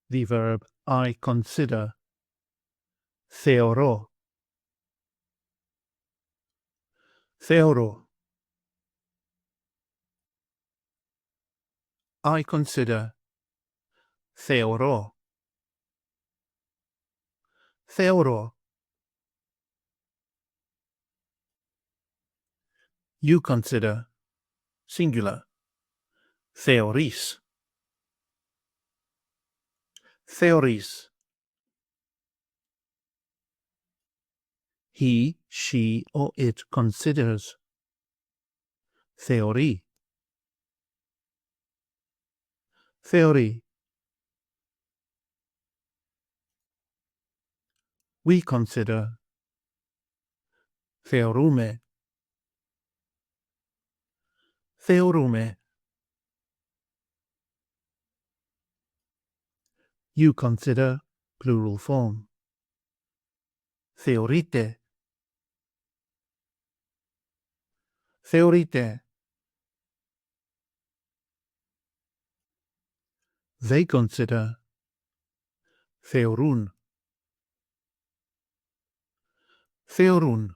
the verb I consider. Θεωρώ. Θεωρώ. I consider. Θεωρώ. Θεωρώ. You consider. Singular. Θεωρείς. Θεωρείς. He, she, or it considers. Θεωρεί. Θεωρεί. We consider. Θεωρούμε. Θεωρούμε. You consider, plural form. Θεωρείτε. Θεωρείτε. They consider. Θεωρούν. Θεωρούν.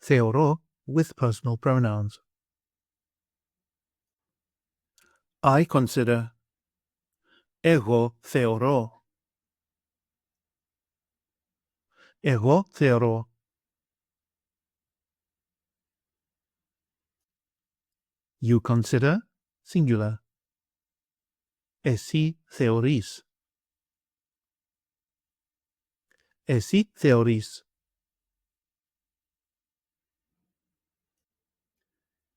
Θεωρώ with personal pronouns. I consider. Εγώ θεωρώ. Εγώ θεωρώ. You consider, singular. Εσύ θεωρείς. Εσύ θεωρείς.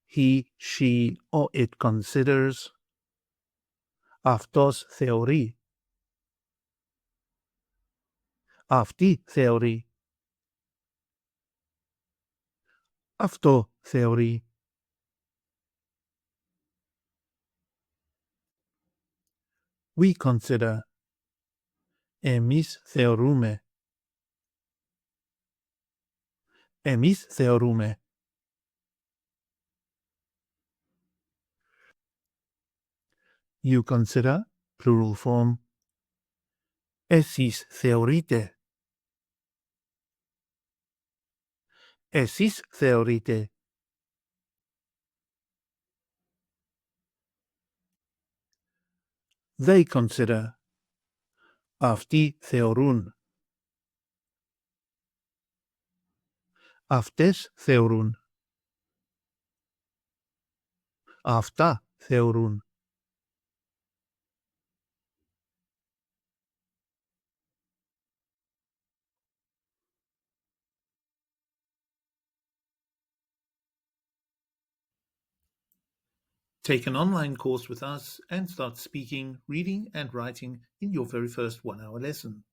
He, she, or it considers. Αυτός θεωρεί. Αυτή θεωρεί. Αυτό θεωρεί. We consider. Εμείς θεωρούμε. Εμείς θεωρούμε. You consider, plural form. Εσείς θεωρείτε. Εσείς θεωρείτε. They consider. Αυτοί θεωρούν. Αυτές θεωρούν. Αυτά θεωρούν. Take an online course with us and start speaking, reading, and writing in your very first 1-hour lesson.